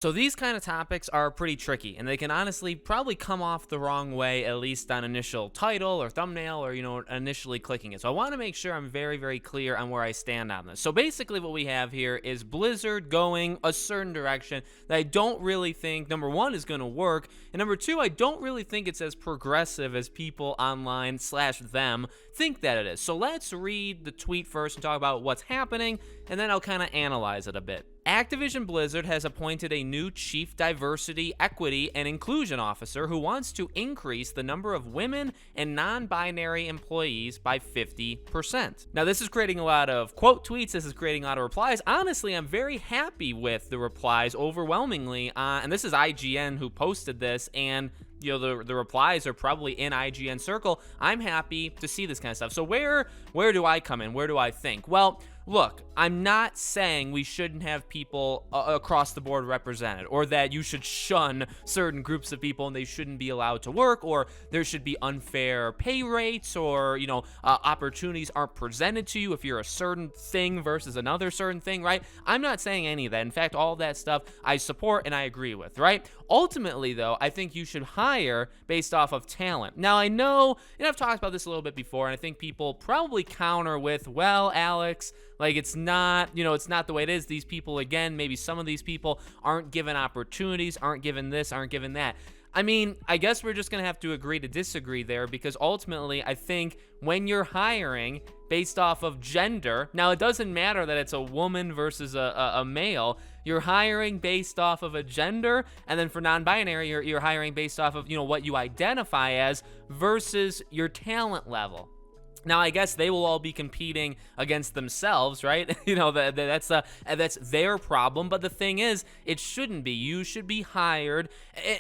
So these kind of topics are pretty tricky, and they can honestly probably come off the wrong way, at least on initial title or thumbnail or, initially clicking it. So I want to make sure I'm very, very clear on where I stand on this. So basically what we have here is Blizzard going a certain direction that I don't really think, number one, is going to work, and number two, I don't really think it's as progressive as people online / them think that it is. So let's read the tweet first and talk about what's happening, and then I'll kind of analyze it a bit. Activision Blizzard has appointed a new Chief Diversity, Equity, and Inclusion Officer who wants to increase the number of women and non-binary employees by 50%. Now, this is creating a lot of quote tweets. This is creating a lot of replies. Honestly, I'm very happy with the replies overwhelmingly. And this is IGN who posted this, and the replies are probably in IGN circle. I'm happy to see this kind of stuff. So where do I come in? Where do I think? Well, look, I'm not saying we shouldn't have people across the board represented, or that you should shun certain groups of people and they shouldn't be allowed to work, or there should be unfair pay rates, or, opportunities aren't presented to you if you're a certain thing versus another certain thing, right? I'm not saying any of that. In fact, all that stuff I support and I agree with, right? Ultimately, though, I think you should hire based off of talent. Now, I know, and I've talked about this a little bit before, and I think people probably counter with, well, Alex, like, it's not the way it is. These people, again, maybe some of these people aren't given opportunities, aren't given this, aren't given that. I mean, I guess we're just going to have to agree to disagree there, because ultimately, I think when you're hiring based off of gender, now it doesn't matter that it's a woman versus a male, you're hiring based off of a gender, and then for non-binary, you're hiring based off of, what you identify as versus your talent level. Now, I guess they will all be competing against themselves, right? That's their problem. But the thing is, it shouldn't be. You should be hired.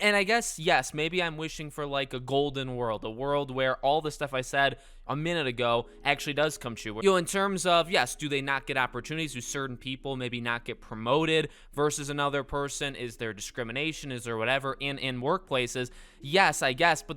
And I guess, yes, maybe I'm wishing for like a golden world, a world where all the stuff I said a minute ago actually does come true. In terms of, yes, do they not get opportunities? Do certain people maybe not get promoted versus another person? Is there discrimination? Is there whatever in workplaces? Yes, I guess. But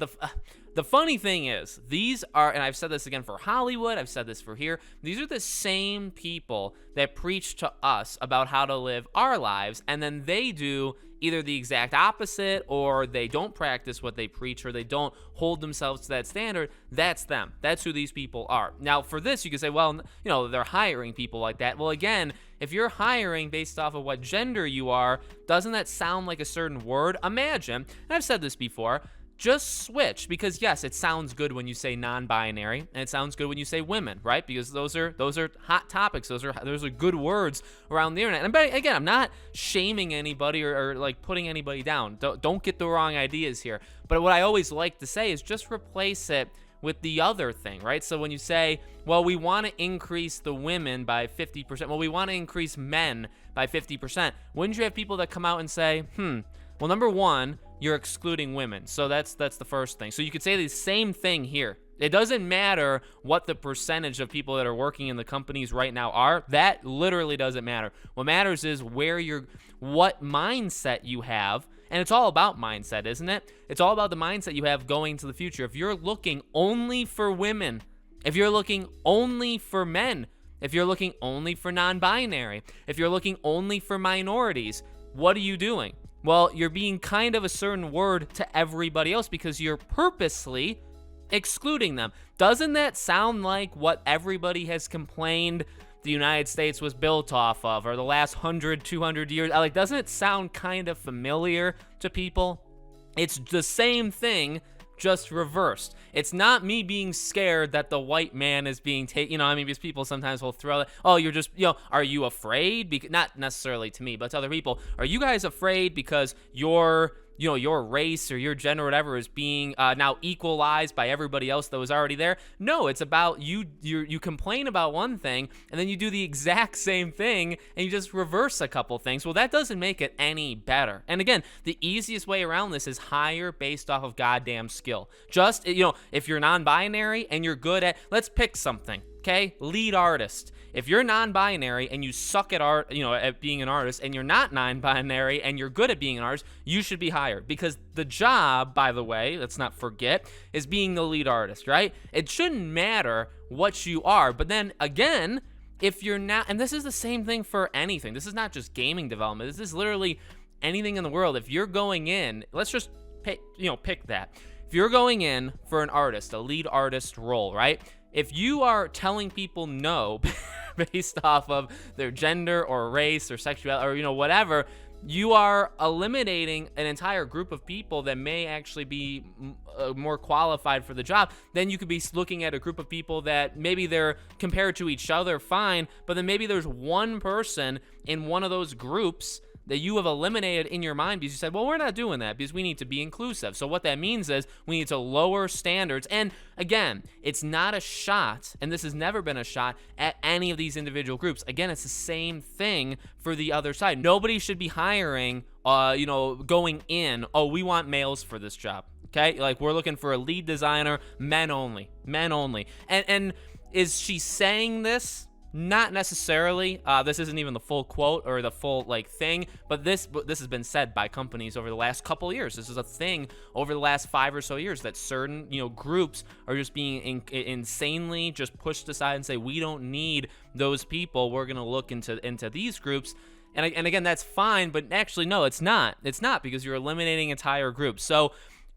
the funny thing is, these are, and I've said this again for Hollywood, I've said this for here, these are the same people that preach to us about how to live our lives, and then they do either the exact opposite, or they don't practice what they preach, or they don't hold themselves to that standard. That's them. That's who these people are. Now, for this, you could say, well, they're hiring people like that. Well, again, if you're hiring based off of what gender you are, doesn't that sound like a certain word? Imagine, and I've said this before, just switch, because yes, it sounds good when you say non-binary, and it sounds good when you say women, right? Because those are hot topics. Those are good words around the internet. And again, I'm not shaming anybody or like putting anybody down. Don't get the wrong ideas here. But what I always like to say is just replace it with the other thing, right? So when you say, well, we want to increase the women by 50%, well, we want to increase men by 50%, wouldn't you have people that come out and say, well, number one, you're excluding women. So that's the first thing. So you could say the same thing here. It doesn't matter what the percentage of people that are working in the companies right now are. That literally doesn't matter. What matters is what mindset you have. And it's all about mindset, isn't it? It's all about the mindset you have going to the future. If you're looking only for women, if you're looking only for men, if you're looking only for non-binary, if you're looking only for minorities, what are you doing? Well, you're being kind of a certain word to everybody else because you're purposely excluding them. Doesn't that sound like what everybody has complained the United States was built off of, or the last 100, 200 years? Like, doesn't it sound kind of familiar to people? It's the same thing, just reversed. It's not me being scared that the white man is being taken, because people sometimes will throw that, oh, you're just, are you afraid? Not necessarily to me, but to other people. Are you guys afraid because your race or your gender or whatever is being now equalized by everybody else that was already there? No, it's about you complain about one thing, and then you do the exact same thing, and you just reverse a couple things. Well, that doesn't make it any better. And again, the easiest way around this is hire based off of goddamn skill. Just, if you're non-binary and you're good at, let's pick something, okay? Lead artist. If you're non-binary and you suck at art, at being an artist, and you're not non-binary and you're good at being an artist, you should be hired, because the job, by the way, let's not forget, is being the lead artist, right? It shouldn't matter what you are. But then again, if you're not, and this is the same thing for anything. This is not just gaming development. This is literally anything in the world, if you're going in, let's just pick that. If you're going in for an artist, a lead artist role, right? If you are telling people no based off of their gender or race or sexuality or whatever, you are eliminating an entire group of people that may actually be more qualified for the job. Then you could be looking at a group of people that maybe they're compared to each other fine, but then maybe there's one person in one of those groups that you have eliminated in your mind because you said, well, we're not doing that because we need to be inclusive. So what that means is we need to lower standards. And again, it's not a shot, and this has never been a shot at any of these individual groups. Again, it's the same thing for the other side. Nobody should be hiring, going in, oh, we want males for this job. Okay? Like, we're looking for a lead designer, men only. And is she saying this? Not necessarily. This isn't even the full quote or the full thing, but this has been said by companies over the last couple of years. This is a thing over the last 5 or so years that certain groups are just being insanely just pushed aside and say, we don't need those people. We're gonna look into these groups. And again, that's fine, but actually no, it's not. It's not, because you're eliminating entire groups. So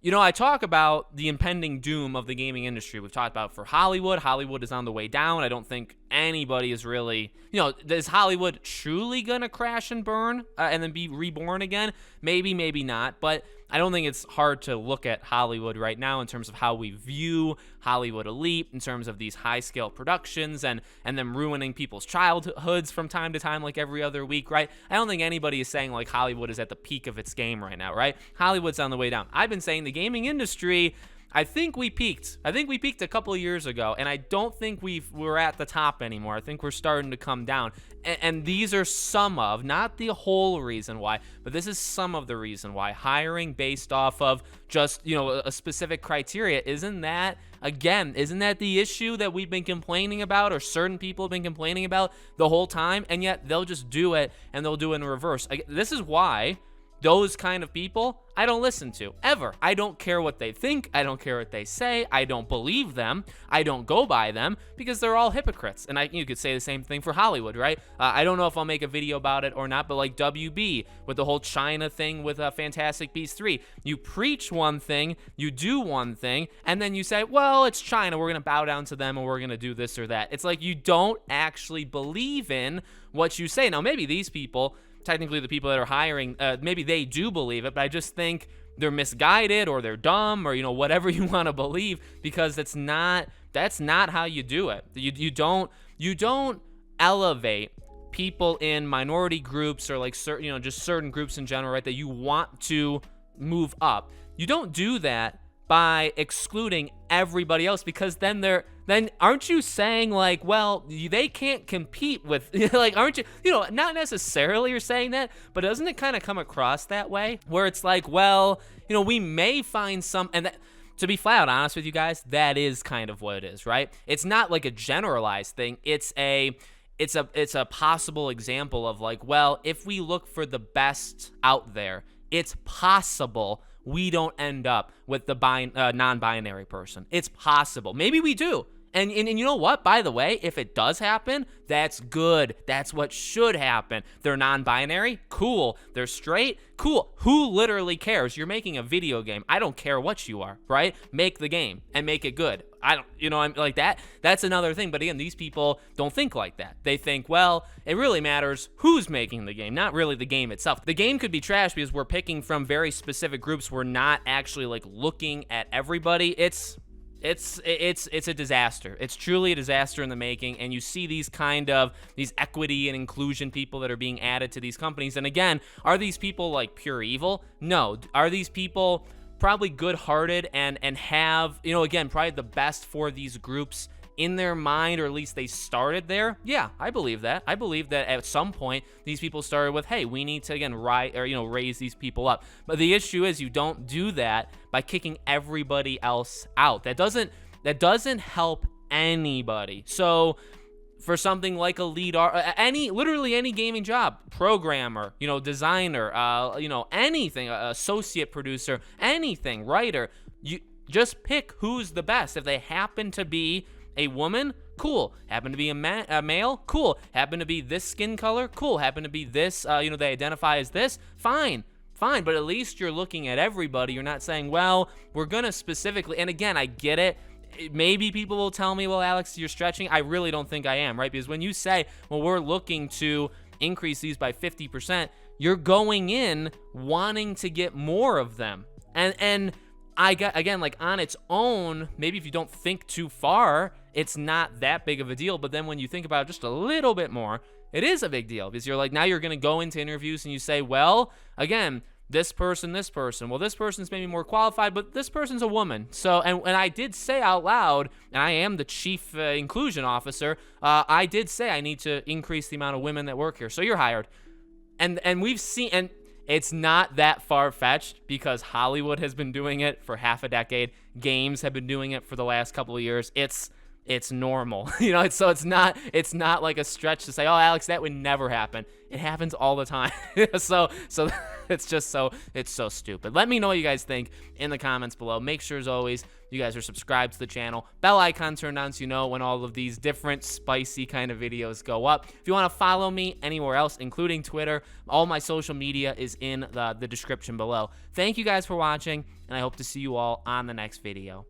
I talk about the impending doom of the gaming industry. We've talked about for Hollywood. Hollywood is on the way down. I don't think anybody is really, is Hollywood truly going to crash and burn and then be reborn again? Maybe, maybe not. But I don't think it's hard to look at Hollywood right now in terms of how we view Hollywood elite, in terms of these high-scale productions and them ruining people's childhoods from time to time like every other week, right? I don't think anybody is saying Hollywood is at the peak of its game right now, right? Hollywood's on the way down. I've been saying the gaming industry, I think we peaked. I think we peaked a couple of years ago, and I don't think we're at the top anymore. I think we're starting to come down. And these are some of, not the whole reason why, but this is some of the reason why. Hiring based off of just, a specific criteria, isn't that the issue that we've been complaining about, or certain people have been complaining about the whole time? And yet they'll just do it, and they'll do it in reverse. This is why those kind of people I don't listen to, ever. I don't care what they think. I don't care what they say. I don't believe them. I don't go by them, because they're all hypocrites. And you could say the same thing for Hollywood, right? I don't know if I'll make a video about it or not, but WB with the whole China thing with Fantastic Beasts 3. You preach one thing, you do one thing, and then you say, well, it's China. We're going to bow down to them and we're going to do this or that. It's like you don't actually believe in what you say. Now, maybe these people, technically the people that are hiring, maybe they do believe it, but I just think they're misguided, or they're dumb, or whatever you want to believe, because that's not how you do it. You don't elevate people in minority groups, or just certain groups in general, right, that you want to move up. You don't do that by excluding everybody else, because then aren't you saying well, they can't compete with aren't you not necessarily you're saying that, but doesn't it kind of come across that way, where it's well, we may find some, and that, to be flat out honest with you guys, that is kind of what it is, right? It's not a generalized thing. It's a possible example of well, if we look for the best out there, it's possible we don't end up with the non-binary person. It's possible. Maybe we do. And you know what? By the way, if it does happen, that's good. That's what should happen. They're non-binary? Cool. They're straight? Cool. Who literally cares? You're making a video game. I don't care what you are, right? Make the game and make it good. I'm like that. That's another thing. But again, these people don't think like that. They think, well, it really matters who's making the game, not really the game itself. The game could be trash because we're picking from very specific groups. We're not actually looking at everybody. It's a disaster. It's truly a disaster in the making, and you see these equity and inclusion people that are being added to these companies. And again, are these people pure evil? No. Are these people probably good-hearted and have, again, probably the best for these groups in their mind, or at least they started there? Yeah, I believe that. I believe that at some point these people started with, hey, we need to again raise these people up. But the issue is you don't do that by kicking everybody else out. That doesn't help anybody. So for something like a lead literally any gaming job, programmer, designer, anything, associate producer, anything, writer, you just pick who's the best. If they happen to be a woman, cool. Happen to be a male, cool. Happen to be this skin color, cool. Happen to be this, they identify as this, fine. fine, but at least you're looking at everybody. You're not saying, well, we're going to specifically, and again, I get it. Maybe people will tell me, well, Alex, you're stretching. I really don't think I am, right? Because when you say, well, we're looking to increase these by 50%, you're going in wanting to get more of them. And I got, again, like on its own, maybe if you don't think too far, it's not that big of a deal. But then when you think about it just a little bit more, it is a big deal, because you're like, now you're going to go into interviews and you say, well, again, this person, well, this person's maybe more qualified, but this person's a woman. So, and I did say out loud, and I am the chief inclusion officer, I did say I need to increase the amount of women that work here. So you're hired. And we've seen, and it's not that far-fetched, because Hollywood has been doing it for half a decade. Games have been doing it for the last couple of years. It's normal, so it's not like a stretch to say, oh, Alex, that would never happen. It happens all the time. so it's so stupid. Let me know what you guys think in the comments below. Make sure, as always, you guys are subscribed to the channel. Bell icon turned on so you know when all of these different spicy kind of videos go up. If you want to follow me anywhere else, including Twitter, all my social media is in the description below. Thank you guys for watching, and I hope to see you all on the next video.